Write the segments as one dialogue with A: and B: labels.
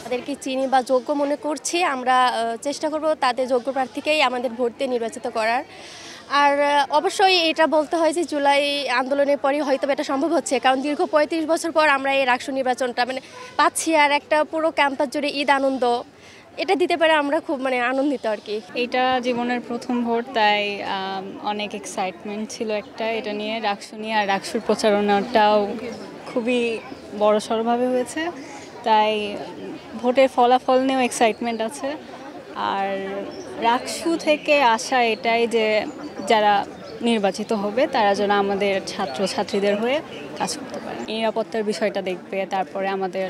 A: তাদেরকে চিনি বা যোগ্য মনে করছি, আমরা চেষ্টা করব তাদের যোগ্য প্রার্থীকেই আমাদের ভোট দিয়ে নির্বাচিত করার। আর অবশ্যই এটা বলতে হয় যে জুলাই আন্দোলনের পরই হয়তো এটা সম্ভব হচ্ছে, কারণ দীর্ঘ ৩৫ বছর পর আমরা এই রাষ্ট্র নির্বাচনটা পাচ্ছি, আর একটা পুরো ক্যাম্পাস জুড়ে ঈদ আনন্দ, এটা দিতে পারে আমরা খুব আনন্দিত আর কি।
B: এটা জীবনের প্রথম ভোট, তাই অনেক এক্সাইটমেন্ট ছিল একটা এটা নিয়ে, রাকসু নিয়ে। আর রাকসুর প্রচারণাটাও খুবই বড়সড়ভাবে হয়েছে, তাই ভোটের ফলাফল নিয়েও এক্সাইটমেন্ট আছে। আর রাকসু থেকে আসা এটাই যে যারা নির্বাচিত হবে তারা যেন আমাদের ছাত্রছাত্রীদের হয়ে কাজ করতে পারে, নিরাপত্তার বিষয়টা দেখবে। তারপরে আমাদের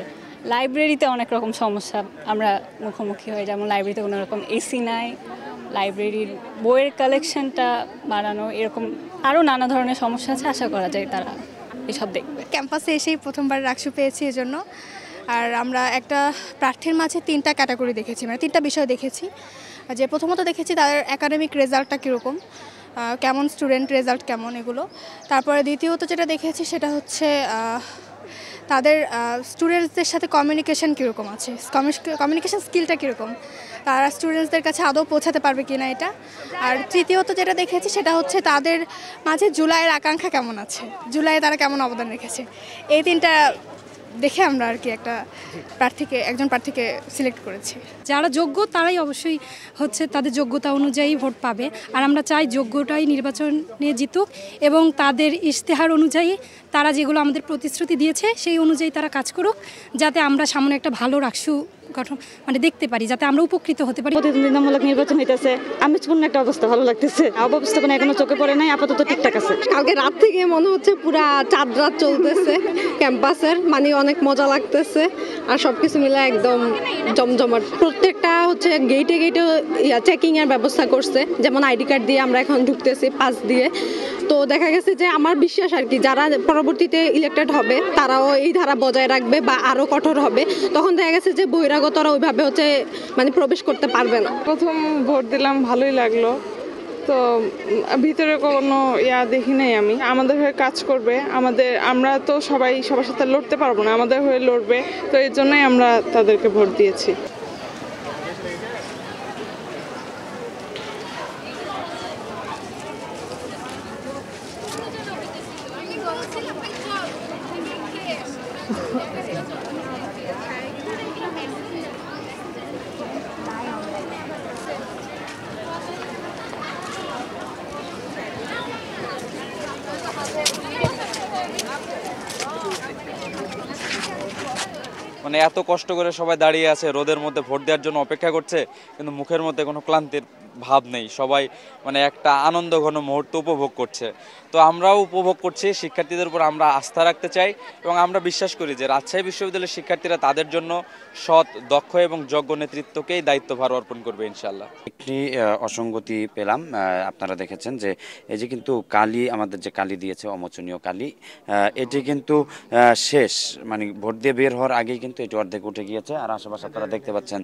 B: লাইব্রেরিতে অনেক রকম সমস্যা আমরা মুখোমুখি হই, যেমন লাইব্রেরিতে কোনো রকম এসি নাই, লাইব্রেরির বইয়ের কালেকশনটা বাড়ানো, এরকম আরও নানা ধরনের সমস্যা আছে। আশা করা যায় তারা এসব দেখবে।
C: ক্যাম্পাসে এসেই প্রথমবার রাকসু পেয়েছি এজন্য। আর আমরা একটা প্রার্থীর মাঝে 3টা ক্যাটাগরি দেখেছি, 3টা বিষয় দেখেছি। যে প্রথমত দেখেছি তাদের একাডেমিক রেজাল্টটা কীরকম, কেমন স্টুডেন্ট রেজাল্ট কেমন এগুলো। তারপরে দ্বিতীয়ত যেটা দেখেছি সেটা হচ্ছে তাদের স্টুডেন্টসদের সাথে কমিউনিকেশন কীরকম আছে, কমিউনিকেশন স্কিলটা কীরকম, তারা স্টুডেন্টসদের কাছে আদৌ পৌঁছাতে পারবে কিনা এটা। আর তৃতীয়ত যেটা দেখেছি সেটা হচ্ছে তাদের মাঝে জুলাইয়ের আকাঙ্ক্ষা কেমন আছে, জুলাইয়ে তারা কেমন অবদান রেখেছে। এই 3টা দেখে আমরা আর কি একজন প্রার্থীকে সিলেক্ট করেছি।
D: যারা যোগ্য তারাই অবশ্যই তাদের যোগ্যতা অনুযায়ী ভোট পাবে। আর আমরা চাই যোগ্যটাই নির্বাচনে জিতুক এবং তাদের ইশতেহার অনুযায়ী তারা যেগুলো আমাদের প্রতিশ্রুতি দিয়েছে সেই অনুযায়ী তারা কাজ করুক, যাতে আমরা সামনে একটা ভালো রাকসু গঠন দেখতে পারি, যাতে আমরা উপকৃত হতে পারি।
E: প্রতিদ্বন্দ্বিতামূলক নির্বাচন হইতেছে, আমেজপূর্ণ একটা অবস্থা, ভালো লাগতেছে। অব্যবস্থাপনা এখনো চোখে পড়ে নাই, আপাতত ঠিকঠাক আছে।
F: কালকে রাত থেকে মনে হচ্ছে পুরা চাঁদ রাত চলতেছে ক্যাম্পাসের, অনেক মজা লাগতেছে। আর সবকিছু মিলে একদম জমজমাট। প্রত্যেকটা গেটে চেকিং এর ব্যবস্থা করছে, যেমন আইডি কার্ড দিয়ে আমরা এখন ঢুকতেছি, পাস দিয়ে। তো দেখা গেছে যে আমার বিশ্বাস আর কি যারা পরবর্তীতে ইলেক্টেড হবে তারাও এই ধারা বজায় রাখবে বা আরো কঠোর হবে। তখন দেখা গেছে যে বহিরাগতরা ওইভাবে প্রবেশ করতে পারবে না।
G: প্রথম ভোট দিলাম, ভালোই লাগলো। তো ভিতরে কোনো দেখি নাই আমি। আমাদের হয়ে কাজ করবে, আমরা তো সবার সাথে লড়তে পারবো না, আমাদের হয়ে লড়বে। তো এর জন্যই আমরা তাদেরকে ভোট দিয়েছি।
H: এত কষ্ট করে সবাই দাঁড়িয়ে আছে, রোদের মধ্যে ভোট দেওয়ার জন্য অপেক্ষা করছে, কিন্তু মুখের মধ্যে কোনো ক্লান্তির ভাব নেই। সবাই একটা আনন্দ ঘন মুহূর্ত উপভোগ করছে। তো আমরাও উপভোগ করছি। শিক্ষার্থীদের উপর আমরা আস্থা রাখতে চাই এবং আমরা বিশ্বাস করি যে রাজশাহী বিশ্ববিদ্যালয়ের শিক্ষার্থীরা তাদের জন্য সৎ, দক্ষ এবং যোগ্য নেতৃত্বকেই দায়িত্বভার অর্পণ করবে ইনশাআল্লাহ।
I: একটি অসঙ্গতি পেলাম। আপনারা দেখেছেন যে এই যে কিন্তু কালি, আমাদের যে কালি দিয়েছে অমোচনীয় কালি, এটি কিন্তু শেষ, ভোট দিয়ে বের হওয়ার আগেই কিন্তু এটি অর্ধেক উঠে গিয়েছে। আর আশেপাশে আপনারা দেখতে পাচ্ছেন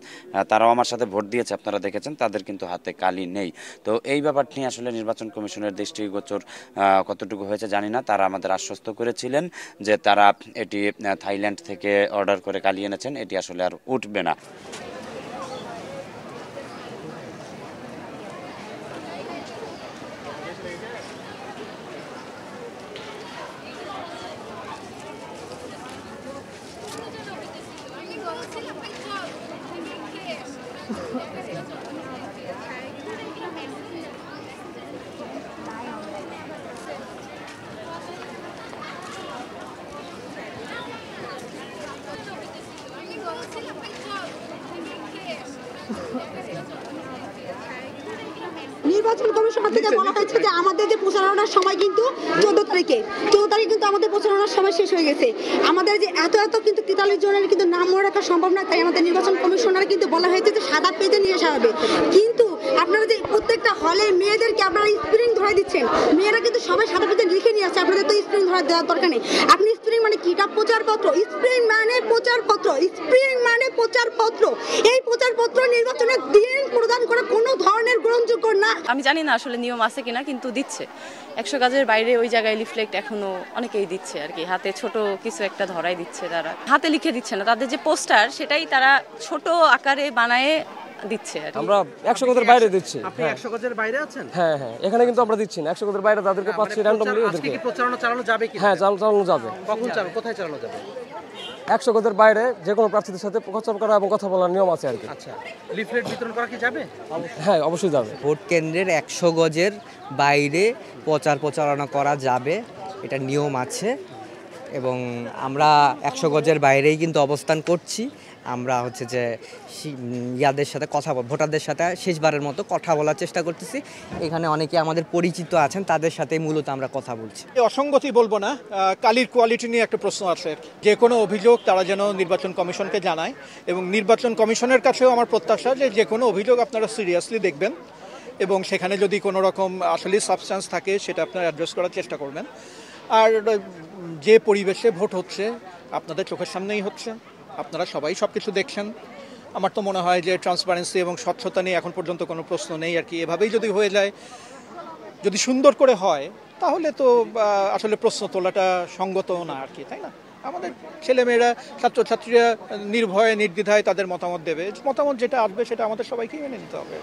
I: তারাও আমার সাথে ভোট দিয়েছে, আপনারা দেখেছেন, তাদের কিন্তু হাতে কালি নেই। তো এই ব্যাপারটি আসলে নির্বাচন কমিশনের দৃষ্টিগোচর কতটুকু হয়েছে জানি না। তারা আমাদের আশ্বস্ত করেছিলেন যে তারা এটি থাইল্যান্ড থেকে অর্ডার করে কালি এনেছেন, এটি আসলে আর উঠবে না।
J: নির্বাচন কমিশনার থেকে বলা হয়েছে যে আমাদের যে প্রচারণার সময় কিন্তু 14 তারিখে কিন্তু আমাদের প্রচারণার সময় শেষ হয়ে গেছে। আমাদের যে এত কিন্তু 43 জনের কিন্তু নাম মনে রাখা সম্ভব না, তাই আমাদের নির্বাচন কমিশনার কিন্তু বলা হয়েছে যে সাদা পেজে নিয়ে আসা হবে। কিন্তু আপনারা যে প্রত্যেকটা হলে মেয়েদেরকে আপনারা স্প্রিং ধরাই দিচ্ছেন, মেয়েরা কিন্তু সবাই সাদা পেজে লিখে নিয়ে আসছে, আপনাদের তো স্প্রিং ধরা দেওয়ার দরকার নেই। আপনি স্প্রিং মানে কিটা প্রচারপত্র, স্প্রিং মানে প্রচারপত্র, স্প্রিং মানে প্রচারপত্র। এই প্রচারপত্র নির্বাচনের দিন প্রদান করা কোনো ধরনের গ্রহণযোগ্য না।
K: আমি জানি না আসলে নিয়ম আছে কিনা, কিন্তু দিচ্ছে 100 গজের বাইরে ওই জায়গায় লিফলেট এখনো অনেকেই দিচ্ছে আর কি, হাতে ছোট কিছু একটা ধরাই দিচ্ছে, তারা হাতে লিখে দিচ্ছে না, তাদের যে পোস্টার সেটাই তারা ছোট আকারে বানায়ে দিচ্ছে।
L: আমরা 100 গজের বাইরে দিচ্ছি।
M: আপনি 100 গজের বাইরে আছেন?
L: হ্যাঁ, এখানে কিন্তু আমরা দিচ্ছি না, 100 গজের বাইরে তাদেরকে পাচ্ছি র্যান্ডমলি।
M: আজকে কি প্রচারণা চালানো যাবে কি?
L: হ্যাঁ, চালানো যাবে।
M: কখন চালানো, কোথায় চালানো যাবে?
L: 100 গজের বাইরে যে কোনো প্রার্থীদের সাথে প্রচার করা এবং কথা বলার নিয়ম আছে আর কি।
M: আচ্ছা, লিফলেট বিতরণ করা কি যাবে?
L: হ্যাঁ, অবশ্যই যাবে।
N: ভোট কেন্দ্রের 100 গজের বাইরে প্রচারণা করা যাবে, এটা নিয়ম আছে। এবং আমরা 100 গজের বাইরেই কিন্তু অবস্থান করছি। আমরা হচ্ছে যে ইয়াদের সাথে ভোটারদের সাথে শেষবারের মতো কথা বলার চেষ্টা করতেছি। এখানে অনেকে আমাদের পরিচিত আছেন, তাদের সাথে মূলত আমরা কথা বলছি।
O: অসঙ্গতি বলবো না, কালির কোয়ালিটি নিয়ে একটা প্রশ্ন আছে। যে কোনো অভিযোগ তারা যেন নির্বাচন কমিশনকে জানায়, এবং নির্বাচন কমিশনের কাছেও আমার প্রত্যাশা যে কোনো অভিযোগ আপনারা সিরিয়াসলি দেখবেন, এবং সেখানে যদি কোনো রকম আসলে সাবস্টেন্স থাকে সেটা আপনারা অ্যাড্রেস করার চেষ্টা করবেন। আর যে পরিবেশে ভোট হচ্ছে আপনাদের চোখের সামনেই হচ্ছে, আপনারা সবাই সব কিছু দেখছেন। আমার তো মনে হয় যে ট্রান্সপারেন্সি এবং স্বচ্ছতা নিয়ে এখন পর্যন্ত কোনো প্রশ্ন নেই আর কি। এভাবেই যদি হয়ে যায়, যদি সুন্দর করে হয়, তাহলে তো আসলে প্রশ্ন তোলাটা সঙ্গত না আর কি, তাই না? আমাদের ছেলেমেয়েরা, ছাত্রছাত্রীরা নির্ভয়ে নির্দ্বিধায় তাদের মতামত দেবে, মতামত যেটা আসবে সেটা আমাদের সবাইকেই মেনে নিতে হবে।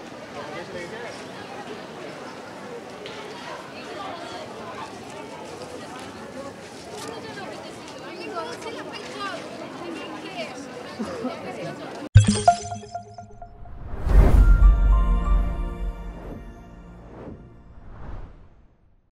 P: Yeah.